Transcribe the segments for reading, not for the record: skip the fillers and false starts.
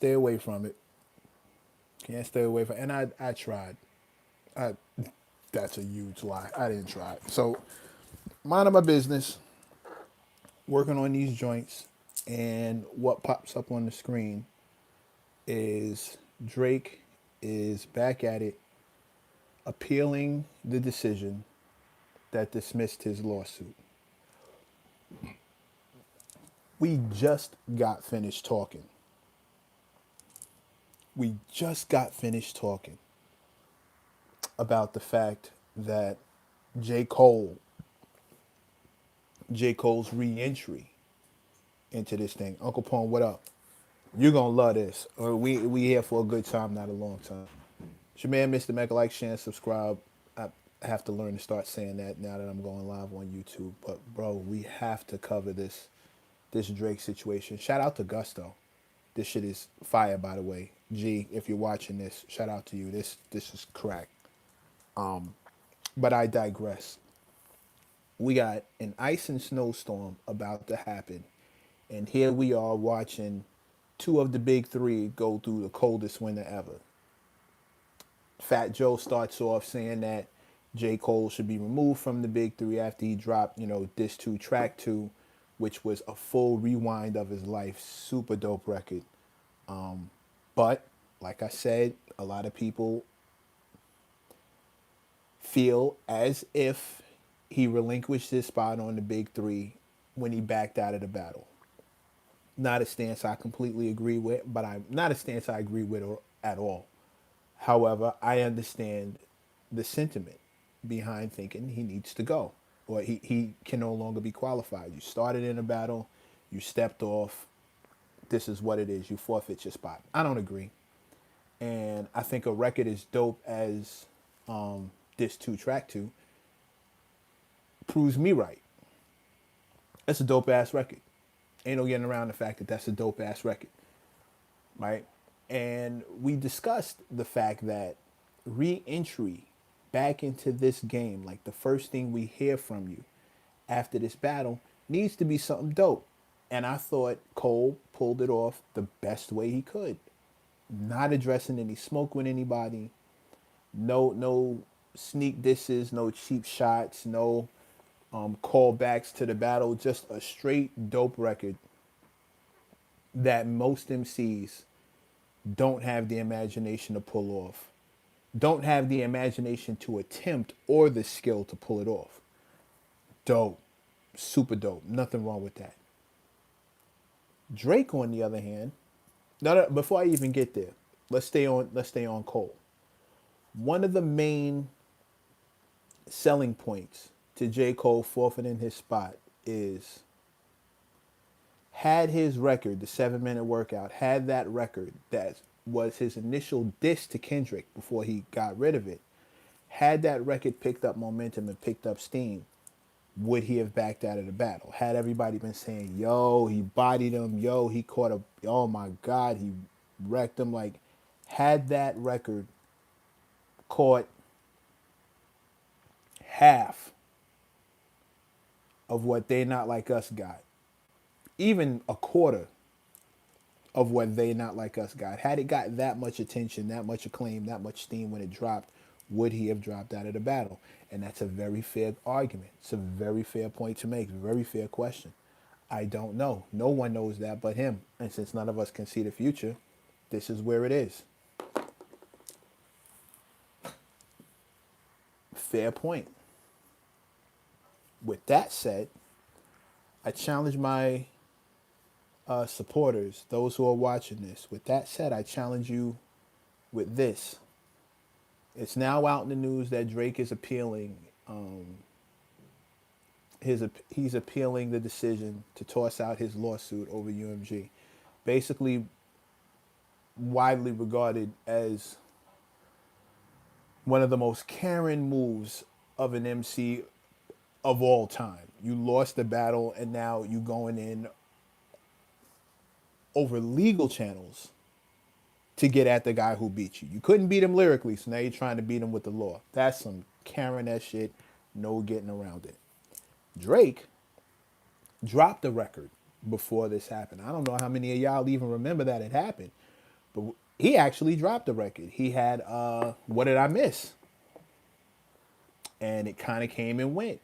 Stay away from it. Can't stay away from it. And I tried. I That's a huge lie. I didn't try it. So minding my business, working on these joints, and what pops up on the screen is Drake is back at it, appealing the decision that dismissed his lawsuit. We just got finished talking. We just got finished talking about the fact that J. Cole, J. Cole's re-entry into this thing. Uncle Pone, what up? You're gonna love this. We here for a good time, not a long time. It's your man, Mr. Mega. Like, share, and subscribe. I have to learn to start saying that now that I'm going live on YouTube. But bro, we have to cover this Drake situation. Shout out to Gusto. This shit is fire, by the way. G, if you're watching this, shout out to you. This is crack. But I digress. We got an ice and snowstorm about to happen, and here we are watching two of the big three go through the coldest winter ever. Fat Joe starts off saying that J. Cole should be removed from the big three after he dropped, Diss 2 Track 2, which was a full rewind of his life. Super dope record. But, like I said, a lot of people feel as if he relinquished his spot on the big three when he backed out of the battle. Not a stance I completely agree with, but I'm not a stance I agree with at all. However, I understand the sentiment behind thinking he needs to go or he can no longer be qualified. You started in a battle, you stepped off. This is what it is. You forfeit your spot. I don't agree. And I think a record as dope as this 2 Track 2 proves me right. That's a dope ass record. Ain't no getting around the fact that that's a dope ass record, right? And we discussed the fact that re-entry back into this game, like the first thing we hear from you after this battle, needs to be something dope. And I thought Cole pulled it off the best way he could. Not addressing any smoke with anybody, no sneak disses, no cheap shots, no callbacks to the battle. Just a straight dope record that most MCs don't have the imagination to pull off, don't have the imagination to attempt or the skill to pull it off. Dope, super dope. Nothing wrong with that. Drake, on the other hand, no, before I even get there, let's stay on Cole. One of the main selling points to J. Cole forfeiting his spot is, had his record, the 7 Minute Workout, had that record that was his initial diss to Kendrick before he got rid of it, had that record picked up momentum and picked up steam, would he have backed out of the battle? Had everybody been saying, yo, he bodied him, yo, he caught a, oh my God, he wrecked him. Like, had that record caught half of what They Not Like Us got, even a quarter of what They Not Like Us got, had it got that much attention, that much acclaim, that much steam when it dropped, would he have dropped out of the battle? And that's a very fair argument. It's a very fair point to make. Very fair question. I don't know. No one knows that but him. And since none of us can see the future, this is where it is. Fair point. With that said, I challenge my supporters, those who are watching this. With that said, I challenge you with this. It's now out in the news that Drake is appealing. He's appealing the decision to toss out his lawsuit over UMG. Basically, widely regarded as one of the most Karen moves of an MC of all time. You lost the battle, and now you going in over legal channels to get at the guy who beat you. You couldn't beat him lyrically, so now you're trying to beat him with the law. That's some Karen that shit. No getting around it. Drake dropped the record before this happened. I don't know how many of y'all even remember that it happened, But he actually dropped the record. He had What Did I Miss? And it kind of came and went.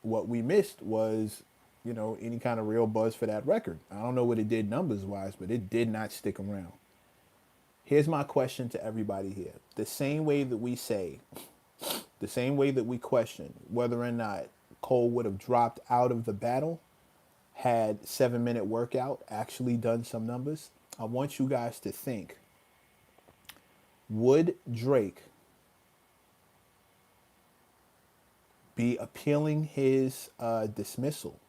What we missed was, any kind of real buzz for that record. I don't know what it did numbers wise, but it did not stick around. Here's my question to everybody here. The same way that we question whether or not Cole would have dropped out of the battle had 7 Minute Workout actually done some numbers. I want you guys to think, would Drake be appealing his dismissal,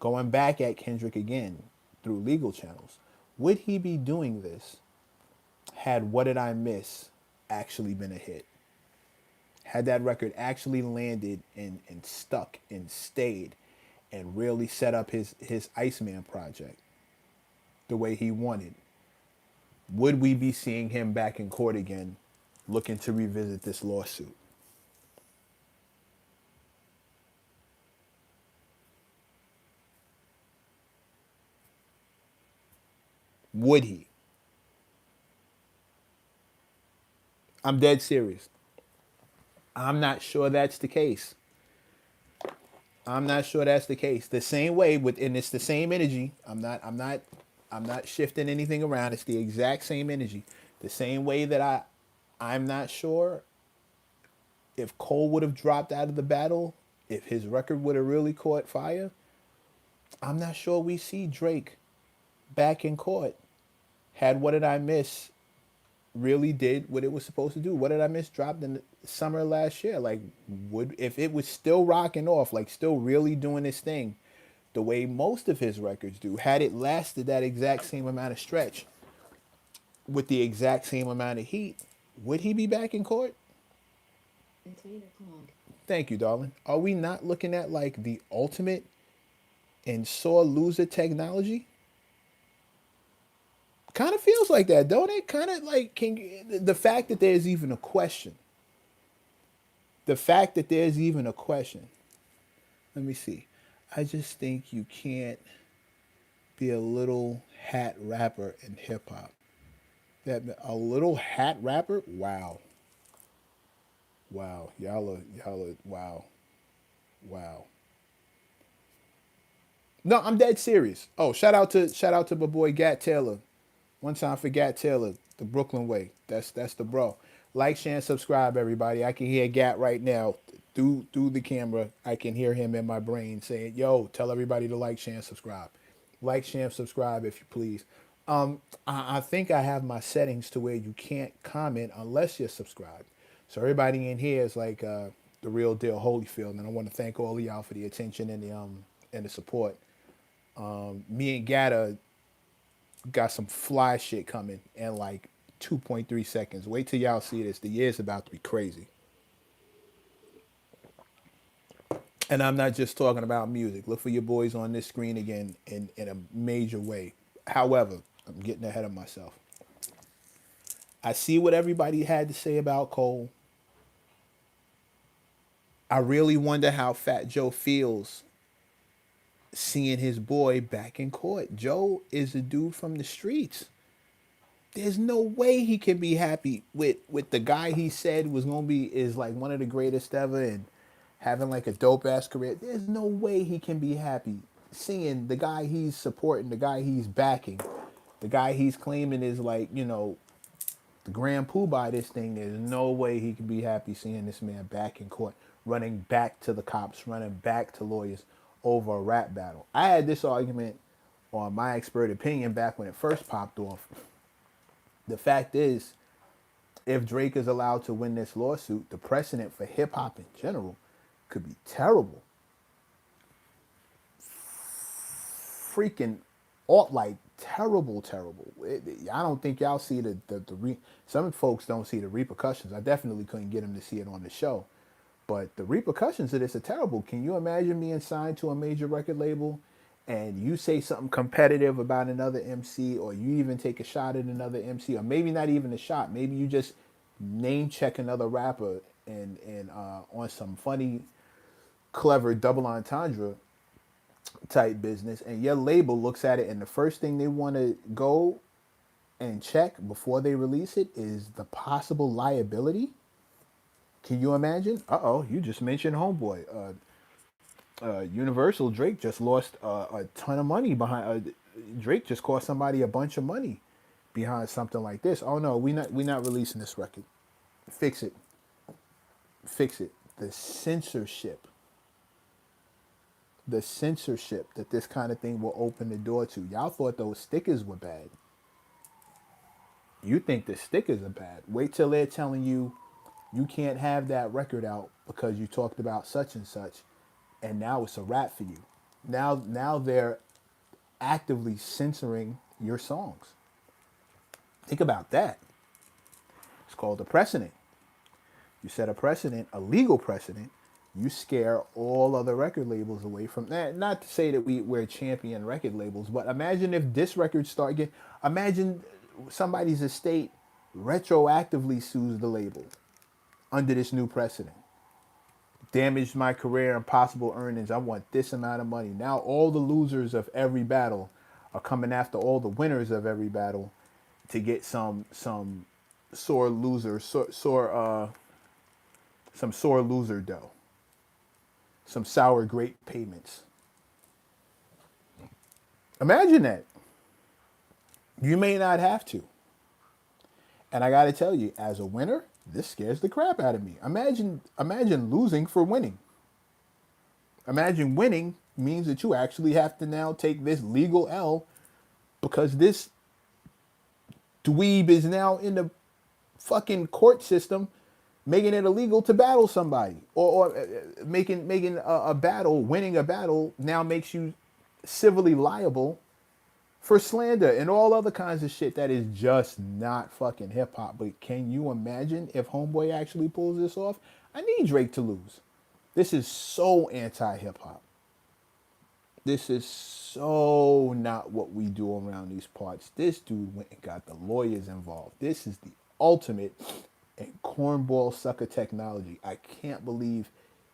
going back at Kendrick again through legal channels? Would he be doing this had What Did I Miss actually been a hit? Had that record actually landed and stuck and stayed and really set up his Iceman project the way he wanted? Would we be seeing him back in court again looking to revisit this lawsuit? Would he? I'm dead serious. I'm not sure that's the case. I'm not sure that's the case. The same way and it's the same energy. I'm not shifting anything around. It's the exact same energy. The same way that I'm not sure if Cole would have dropped out of the battle, if his record would have really caught fire. I'm not sure we see Drake back in court had What Did I Miss really did what it was supposed to do. What Did I Miss dropped in the summer of last year. Like, would if it was still rocking off, like still really doing this thing the way most of his records do, had it lasted that exact same amount of stretch with the exact same amount of heat, would he be back in court? It's 8 o'clock. Thank you, darling. Are we not looking at like the ultimate in sore loser technology? Kind of feels like that, don't it? Kind of like the fact that there's even a question. The fact that there's even a question. Let me see. I just think you can't be a little hat rapper in hip hop. That a little hat rapper? Wow. Wow. Y'all are wow. Wow. No, I'm dead serious. Oh, shout out to my boy Gat Taylor. One time for Gat Taylor, the Brooklyn way. That's the bro. Like, share, and subscribe, everybody. I can hear Gat right now through the camera. I can hear him in my brain saying, "Yo, tell everybody to like, share, and subscribe. Like, share, and subscribe if you please." I think I have my settings to where you can't comment unless you're subscribed. So everybody in here is like the real deal Holyfield, and I want to thank all of y'all for the attention and the support. Me and Gatta got some fly shit coming in like 2.3 seconds. Wait till y'all see this. The year's about to be crazy. And I'm not just talking about music. Look for your boys on this screen again in a major way. However, I'm getting ahead of myself. I see what everybody had to say about Cole. I really wonder how Fat Joe feels seeing his boy back in court. Joe is a dude from the streets. There's no way he can be happy with the guy he said was gonna be is like one of the greatest ever and having like a dope ass career. There's no way he can be happy seeing the guy he's supporting, the guy he's backing, the guy he's claiming is like, the grand poobah of this thing. There's no way he can be happy seeing this man back in court, running back to the cops, running back to lawyers over a rap battle. I had this argument on My Expert Opinion back when it first popped off. The fact is, if Drake is allowed to win this lawsuit, the precedent for hip hop in general could be terrible. Freaking like terrible. I don't think y'all see some folks don't see the repercussions. I definitely couldn't get them to see it on the show. But the repercussions of this are terrible. Can you imagine being signed to a major record label and you say something competitive about another MC, or you even take a shot at another MC, or maybe not even a shot, maybe you just name check another rapper and on some funny, clever double entendre type business, and your label looks at it and the first thing they want to go and check before they release it is the possible liability. Can you imagine? You just mentioned Homeboy. Universal Drake just lost a ton of money behind. Drake just cost somebody a bunch of money behind something like this. Oh no, we not releasing this record. Fix it. Fix it. The censorship that this kind of thing will open the door to. Y'all thought those stickers were bad. You think the stickers are bad. Wait till they're telling you you can't have that record out because you talked about such and such, and now it's a wrap for you. Now they're actively censoring your songs. Think about that. It's called a precedent. You set a precedent, a legal precedent. You scare all other record labels away from that. Not to say that we're champion record labels, but imagine if this record start getting. Imagine somebody's estate retroactively sues the label under this new precedent. Damaged my career and possible earnings. I want this amount of money. Now all the losers of every battle are coming after all the winners of every battle to get some sore loser some sore loser dough. Some sour grape payments. Imagine that. You may not have to. And I got to tell you, as a winner, this scares the crap out of me. Imagine losing for winning. Imagine winning means that you actually have to now take this legal L because this dweeb is now in the fucking court system making it illegal to battle somebody, or making a battle, winning a battle now makes you civilly liable for slander and all other kinds of shit that is just not fucking hip hop. But can you imagine if Homeboy actually pulls this off? I need Drake to lose. This is so anti hip hop. This is so not what we do around these parts. This dude went and got the lawyers involved. This is the ultimate and cornball sucker technology. I can't believe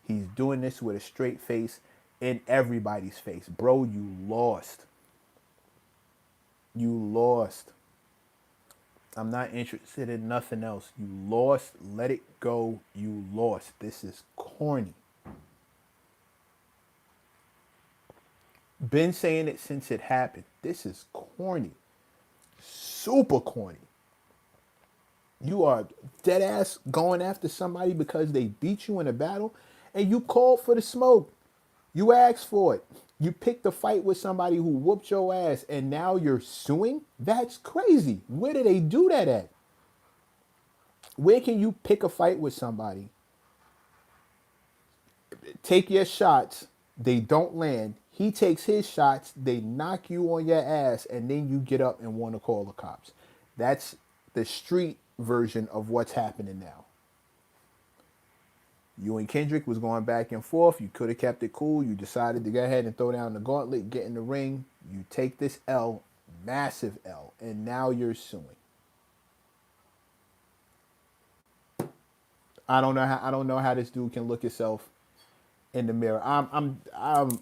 he's doing this with a straight face in everybody's face. Bro, you lost. You lost. I'm not interested in nothing else. You lost. Let it go. You lost. This is corny. Been saying it since it happened. This is corny. Super corny. You are dead ass going after somebody because they beat you in a battle and you called for the smoke. You asked for it. You picked a fight with somebody who whooped your ass and now you're suing? That's crazy. Where do they do that at? Where can you pick a fight with somebody, take your shots, they don't land, he takes his shots, they knock you on your ass, and then you get up and want to call the cops? That's the street version of what's happening now. You and Kendrick was going back and forth. You could have kept it cool. You decided to go ahead and throw down the gauntlet, get in the ring. You take this L, massive L, and now you're suing. I don't know how this dude can look himself in the mirror. I'm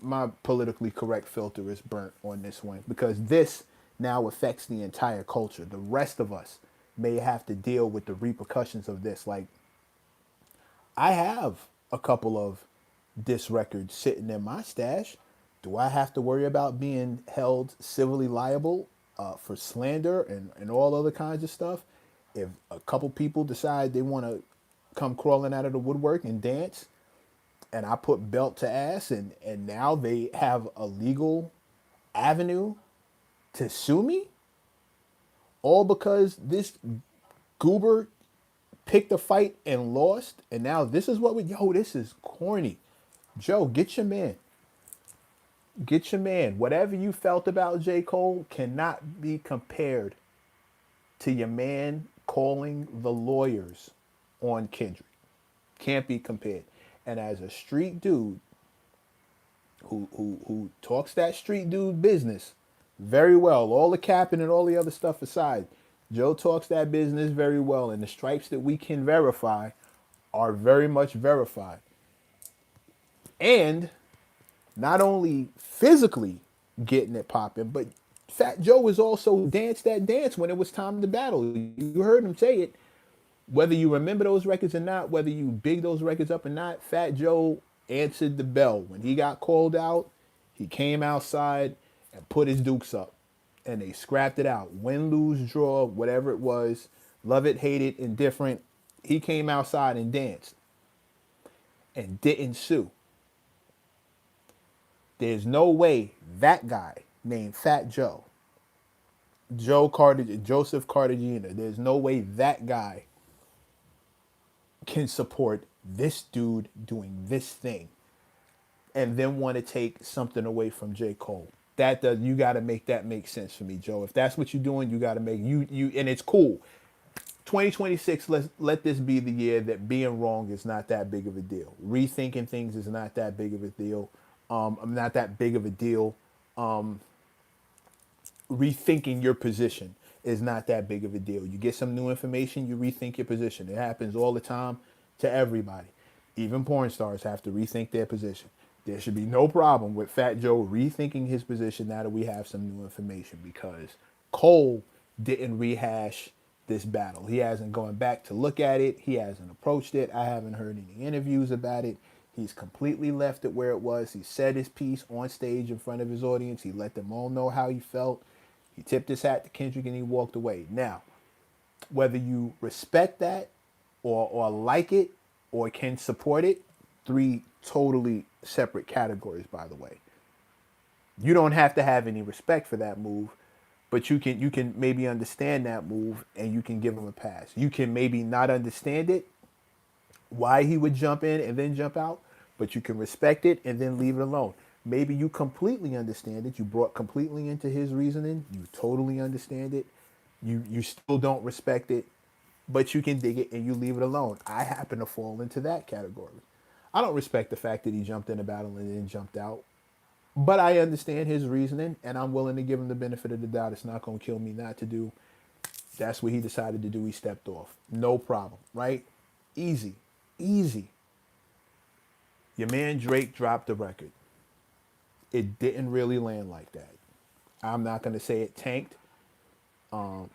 my politically correct filter is burnt on this one because this now affects the entire culture. The rest of us may have to deal with the repercussions of this. Like, I have a couple of diss records sitting in my stash. Do I have to worry about being held civilly liable for slander and all other kinds of stuff? If a couple people decide they want to come crawling out of the woodwork and dance, and I put belt to ass, and now they have a legal avenue to sue me? All because this goober picked a fight and lost, and now this is what this is corny. Joe, get your man. Get your man. Whatever you felt about J. Cole cannot be compared to your man calling the lawyers on Kendrick. Can't be compared. And as a street dude who talks that street dude business very well, all the capping and all the other stuff aside, Joe talks that business very well, and the stripes that we can verify are very much verified. And not only physically getting it popping, but Fat Joe was also Dance That Dance when it was time to battle. You heard him say it. Whether you remember those records or not, whether you big those records up or not, Fat Joe answered the bell. When he got called out, he came outside and put his dukes up. And they scrapped it out. Win, lose, draw, whatever it was, love it, hate it, indifferent. He came outside and danced and didn't sue. There's no way that guy named Fat Joe, Joseph Cartagena, there's no way that guy can support this dude doing this thing and then want to take something away from J. Cole. That does, you got to make that make sense for me, Joe. If that's what you're doing, you got to make you and it's cool. 2026, let this be the year that being wrong is not that big of a deal. Rethinking things is not that big of a deal. Not that big of a deal. Rethinking your position is not that big of a deal. You get some new information, you rethink your position. It happens all the time to everybody. Even porn stars have to rethink their position. There should be no problem with Fat Joe rethinking his position now that we have some new information, because Cole didn't rehash this battle. He hasn't gone back to look at it. He hasn't approached it. I haven't heard any interviews about it. He's completely left it where it was. He said his piece on stage in front of his audience. He let them all know how he felt. He tipped his hat to Kendrick and he walked away. Now, whether you respect that or like it or can support it, three totally separate categories, by the way. You don't have to have any respect for that move, but you can maybe understand that move and you can give him a pass. You can maybe not understand it, why he would jump in and then jump out, but you can respect it and then leave it alone. Maybe you completely understand it. You brought completely into his reasoning. You totally understand it. You still don't respect it, but you can dig it and you leave it alone. I happen to fall into that category. I don't respect the fact that he jumped in a battle and then jumped out, but I understand his reasoning and I'm willing to give him the benefit of the doubt. It's not going to kill me not to do. That's what he decided to do. He stepped off. No problem, right? Easy. Easy. Your man Drake dropped the record. It didn't really land like that. I'm not going to say it tanked.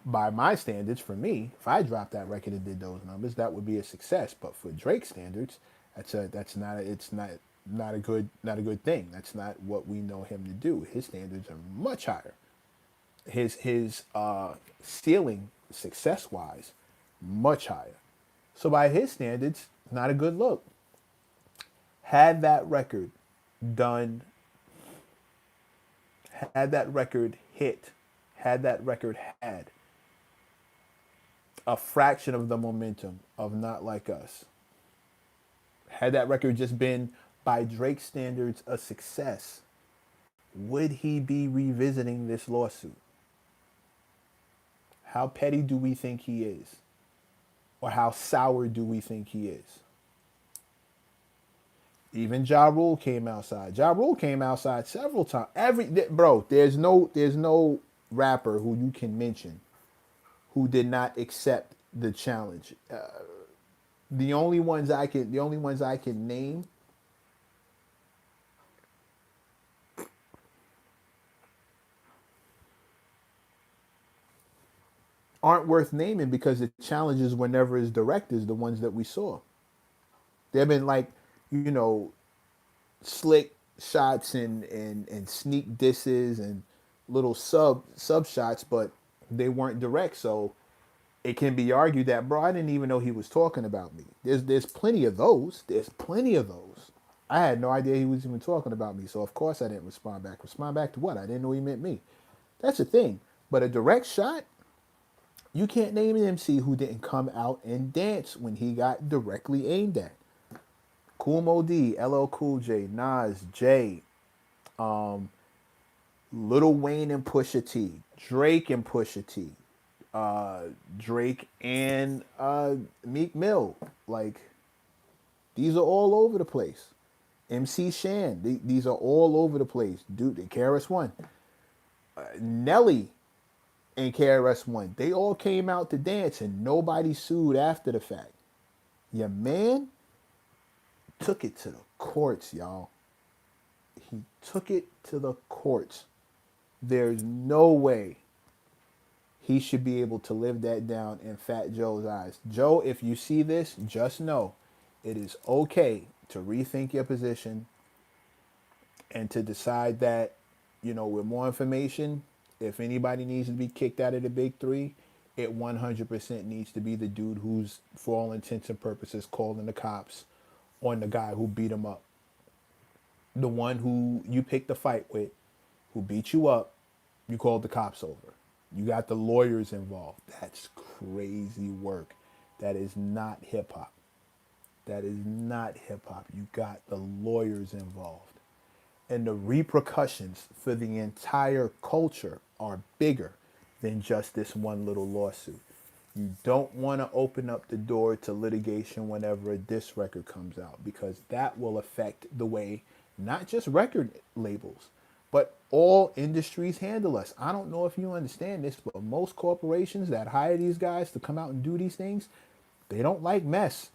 By my standards, for me, if I dropped that record and did those numbers, that would be a success. But for Drake's standards, it's not a good thing. That's not what we know him to do. His standards are much higher. His ceiling, success wise, much higher. So by his standards, not a good look. Had that record done, had that record hit, had that record had a fraction of the momentum of Not Like Us, had that record just been, by Drake's standards, a success, would he be revisiting this lawsuit? How petty do we think he is? Or how sour do we think he is? Even Ja Rule came outside. Ja Rule came outside several times. There's no rapper who you can mention who did not accept the challenge. The only ones I can name aren't worth naming because the challenges were never as direct as the ones that we saw. There have been, like, slick shots and sneak disses and little sub shots, but they weren't direct. So it can be argued that, bro, I didn't even know he was talking about me. There's plenty of those. There's plenty of those. I had no idea he was even talking about me. So of course I didn't respond back. Respond back to what? I didn't know he meant me. That's the thing. But a direct shot, you can't name an MC who didn't come out and dance when he got directly aimed at. Kool Moe Dee, LL Cool J, Nas, Jay, Lil Wayne and Pusha T, Drake and Pusha T, Drake and Meek Mill. Like, these are all over the place. MC Shan, these are all over the place. Dude, KRS-One. Nelly and KRS-One, they all came out to dance and nobody sued after the fact. Your man took it to the courts, y'all. He took it to the courts. There's no way he should be able to live that down in Fat Joe's eyes. Joe, if you see this, just know it is okay to rethink your position and to decide that, with more information, if anybody needs to be kicked out of the big three, it 100% needs to be the dude who's, for all intents and purposes, calling the cops on the guy who beat him up. The one who you picked the fight with, who beat you up, you called the cops over. You got the lawyers involved. That's crazy work. That is not hip hop. That is not hip hop. You got the lawyers involved. And the repercussions for the entire culture are bigger than just this one little lawsuit. You don't want to open up the door to litigation whenever a diss record comes out, because that will affect the way not just record labels, but all industries handle us. I don't know if you understand this, but most corporations that hire these guys to come out and do these things, they don't like mess.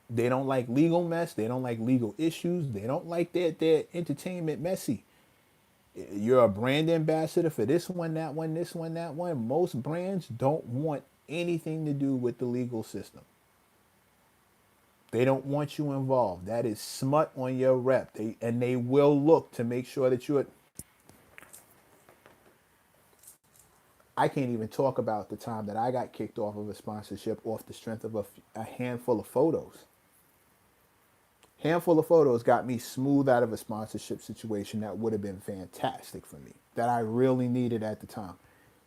They don't like legal mess. They don't like legal issues. They don't like their entertainment messy. You're a brand ambassador for this one, that one, this one, that one. Most brands don't want anything to do with the legal system. They don't want you involved. That is smut on your rep. They will look to make sure that you're. I can't even talk about the time that I got kicked off of a sponsorship off the strength of a handful of photos. Handful of photos got me smooth out of a sponsorship situation that would have been fantastic for me, that I really needed at the time.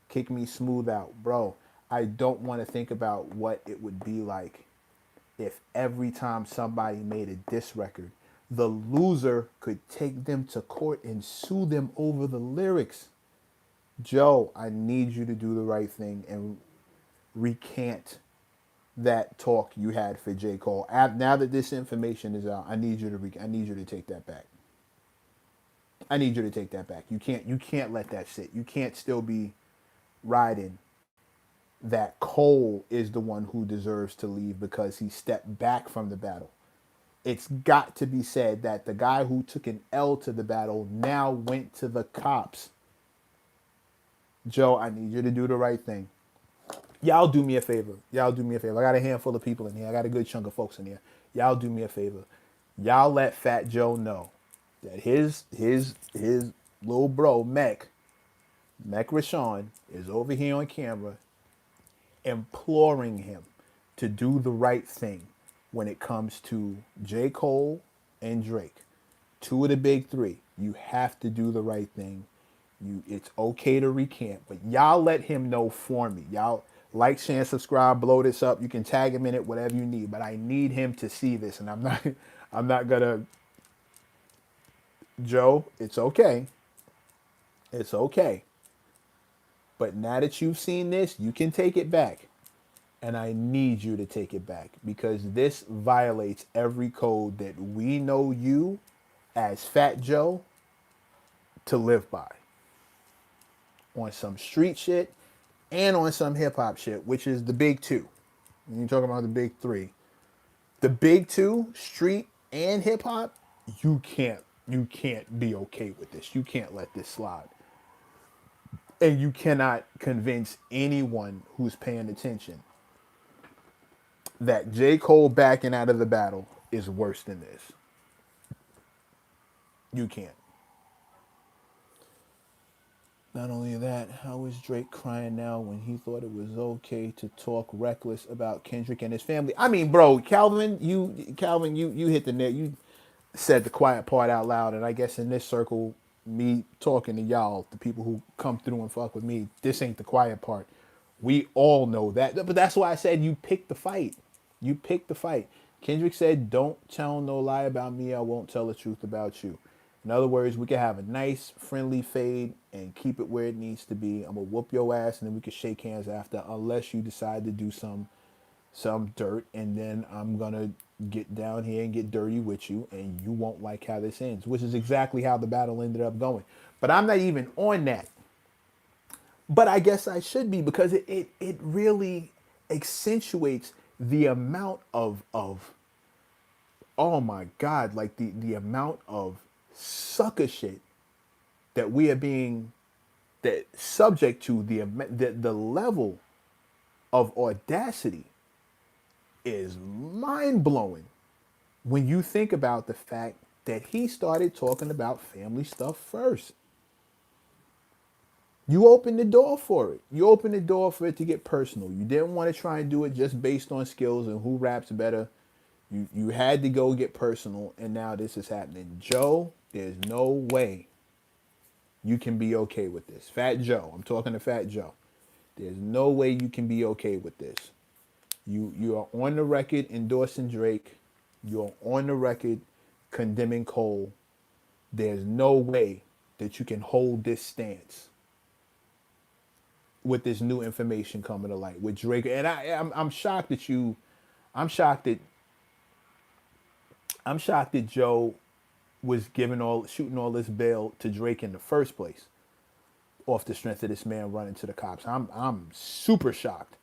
Kick me smooth out. Bro, I don't want to think about what it would be like if every time somebody made a diss record, the loser could take them to court and sue them over the lyrics. Joe, I need you to do the right thing and recant that talk you had for J. Cole. Now that this information is out, I need you to take that back. I need you to take that back. You can't let that sit. You can't still be riding that Cole is the one who deserves to leave because he stepped back from the battle. It's got to be said that the guy who took an L to the battle now went to the cops. Joe, I need you to do the right thing. Y'all do me a favor. Y'all do me a favor. I got a handful of people in here. I got a good chunk of folks in here. Y'all do me a favor. Y'all let Fat Joe know that his little bro, Mech Rashawn, is over here on camera imploring him to do the right thing when it comes to J. Cole and Drake. Two of the big three. You have to do the right thing. It's okay to recant, but y'all let him know for me. Y'all like, share, subscribe, blow this up. You can tag him in it, whatever you need, but I need him to see this, and I'm not gonna. Joe, it's okay. It's okay. But now that you've seen this, you can take it back. And I need you to take it back because this violates every code that we know you as Fat Joe to live by. On some street shit and on some hip hop shit, which is the big two. When you're talking about the big three. The big two, street and hip hop, you can't be okay with this. You can't let this slide. And you cannot convince anyone who's paying attention that J. Cole backing out of the battle is worse than this. You can't. Not only that, how is Drake crying now when he thought it was okay to talk reckless about Kendrick and his family? I mean, bro, Calvin, you hit the net. You said the quiet part out loud, and I guess in this circle, me talking to y'all, the people who come through and fuck with me, this ain't the quiet part. We all know that, but that's why I said you picked the fight. You picked the fight. Kendrick said, "Don't tell no lie about me. I won't tell the truth about you." In other words, we can have a nice, friendly fade and keep it where it needs to be. I'm gonna whoop your ass, and then we can shake hands after, unless you decide to do some dirt, and then I'm gonna get down here and get dirty with you, and you won't like how this ends, which is exactly how the battle ended up going. But I'm not even on that. But I guess I should be, because it really accentuates the amount of oh my God, like the amount of sucker shit that we are being that subject to the level of audacity is mind blowing when you think about the fact that he started talking about family stuff first. You opened the door for it. You opened the door for it to get personal. You didn't want to try and do it just based on skills and who raps better. You had to go get personal, and now this is happening. Joe, there's no way you can be okay with this. Fat Joe, I'm talking to Fat Joe. There's no way you can be okay with this. You are on the record endorsing Drake. You're on the record condemning Cole. There's no way that you can hold this stance with this new information coming to light with Drake. And I'm shocked that I'm shocked that Joe was shooting all this bail to Drake in the first place, off the strength of this man running to the cops. I'm super shocked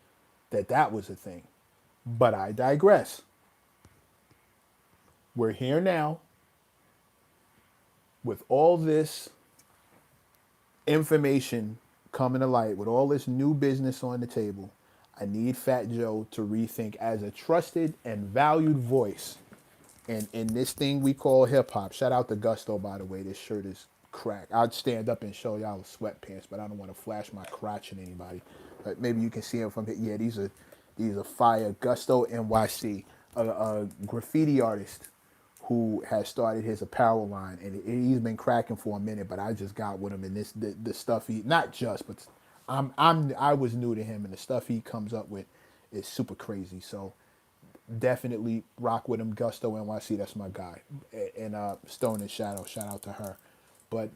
that that was a thing. But I digress. We're here now with all this information coming to light, with all this new business on the table. I need Fat Joe to rethink as a trusted and valued voice in this thing we call hip hop. Shout out to Gusto, by the way. This shirt is crack. I'd stand up and show y'all the sweatpants, but I don't want to flash my crotch at anybody. But maybe you can see them from here. Yeah, these are fire. Gusto NYC, a graffiti artist who has started his apparel line, and he's been cracking for a minute. But I just got with him, and the stuff he, not just, but I was new to him, and the stuff he comes up with is super crazy. So definitely rock with him. Gusto NYC, that's my guy. And Stone and Shadow, shout out to her. But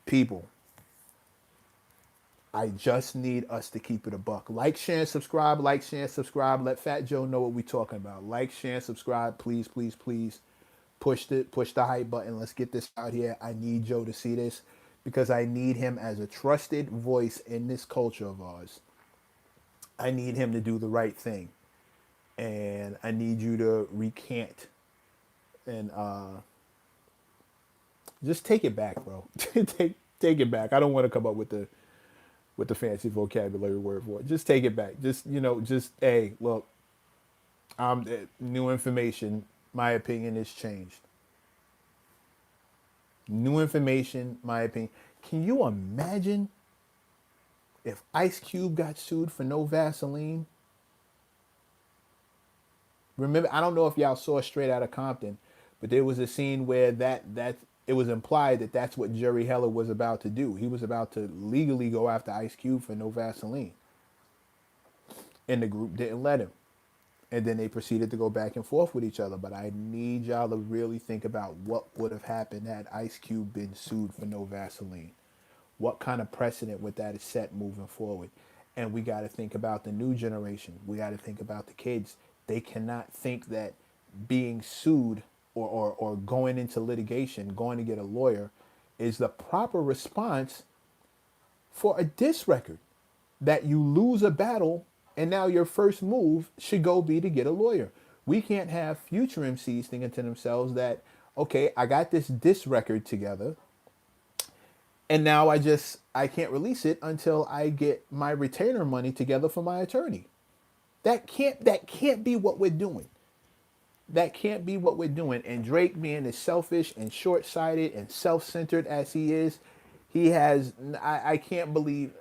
people, I just need us to keep it a buck. Like, share, and subscribe. Like, share, and subscribe. Let Fat Joe know what we're talking about. Like, share, and subscribe. Please, please, please. Push the hype button. Let's get this out here. I need Joe to see this because I need him as a trusted voice in this culture of ours. I need him to do the right thing. And I need you to recant and just take it back, bro. take it back. I don't want to come up with the fancy vocabulary word for it. Just take it back. Just hey, look, new information. My opinion has changed. New information, my opinion. Can you imagine if Ice Cube got sued for no Vaseline? Remember, I don't know if y'all saw Straight Outta Compton, but there was a scene where that it was implied that that's what Jerry Heller was about to do. He was about to legally go after Ice Cube for no Vaseline. And the group didn't let him. And then they proceeded to go back and forth with each other. But I need y'all to really think about what would have happened had Ice Cube been sued for no Vaseline. What kind of precedent would that have set moving forward? And we got to think about the new generation. We got to think about the kids. They cannot think that being sued or going into litigation, going to get a lawyer, is the proper response for a diss record. That you lose a battle and now your first move should go be to get a lawyer. We can't have future MCs thinking to themselves that, okay, I got this diss record together and now I can't release it until I get my retainer money together for my attorney. That can't be what we're doing. That can't be what we're doing. And Drake, being as selfish and short-sighted and self-centered as he is, I can't believe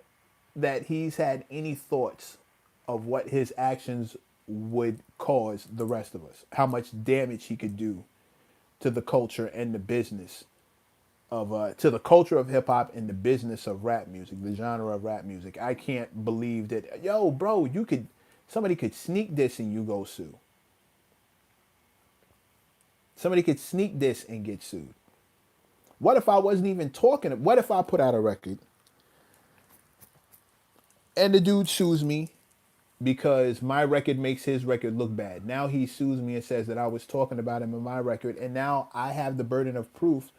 that he's had any thoughts of what his actions would cause the rest of us. How much damage he could do to the culture and the business to the culture of hip hop and the business of rap music, the genre of rap music. I can't believe that, yo, bro, somebody could sneak this and you go sue. Somebody could sneak this and get sued. What if I wasn't even talking? What if I put out a record and the dude sues me because my record makes his record look bad? Now he sues me and says that I was talking about him in my record, and now I have the burden of proof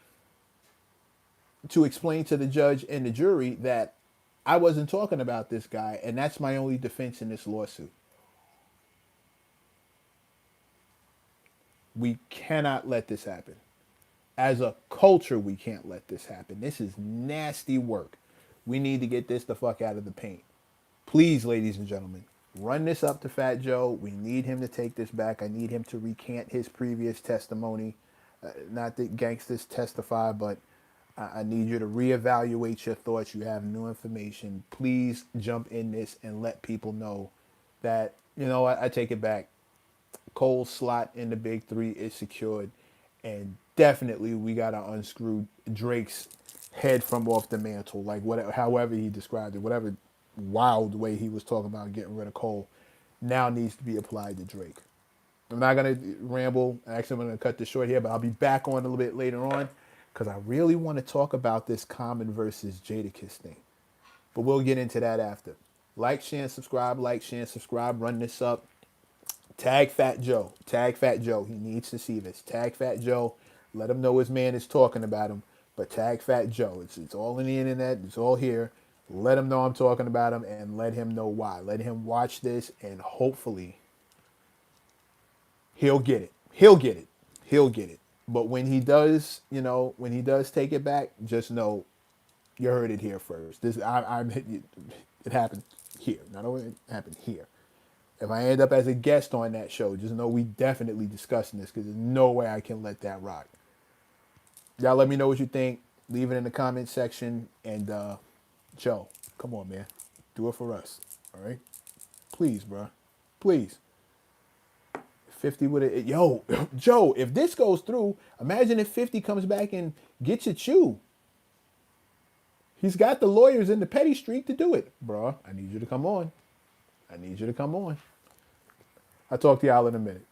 to explain to the judge and the jury that I wasn't talking about this guy, and that's my only defense in this lawsuit. We cannot let this happen. As a culture, we can't let this happen. This is nasty work. We need to get this the fuck out of the paint. Please, ladies and gentlemen, run this up to Fat Joe. We need him to take this back. I need him to recant his previous testimony. Not that gangsters testify, but I need you to reevaluate your thoughts. You have new information. Please jump in this and let people know that, you know what, I take it back. Cole's slot in the big three is secured. And definitely we got to unscrew Drake's head from off the mantle. Like whatever, however he described it, whatever wild way he was talking about getting rid of Cole now needs to be applied to Drake. I'm not going to ramble. Actually, I'm going to cut this short here, but I'll be back on a little bit later on because I really want to talk about this Common versus Jadakiss thing. But we'll get into that after. Like, share, and subscribe. Like, share, and subscribe. Run this up. Tag Fat Joe. Tag Fat Joe. He needs to see this. Tag Fat Joe. Let him know his man is talking about him. But tag Fat Joe. It's all in the internet. It's all here. Let him know I'm talking about him and let him know why. Let him watch this and hopefully he'll get it. He'll get it. He'll get it. But when he does, you know, when he does take it back, just know you heard it here first. This it happened here. Not only it happened here. If I end up as a guest on that show, just know we definitely discussing this because there's no way I can let that rock. Y'all let me know what you think. Leave it in the comment section. And Joe, come on, man. Do it for us. All right? Please, bro. Please. 50 would have... Yo, Joe, if this goes through, imagine if 50 comes back and gets at you. He's got the lawyers in the petty street to do it. Bro, I need you to come on. I need you to come on. I'll talk to y'all in a minute.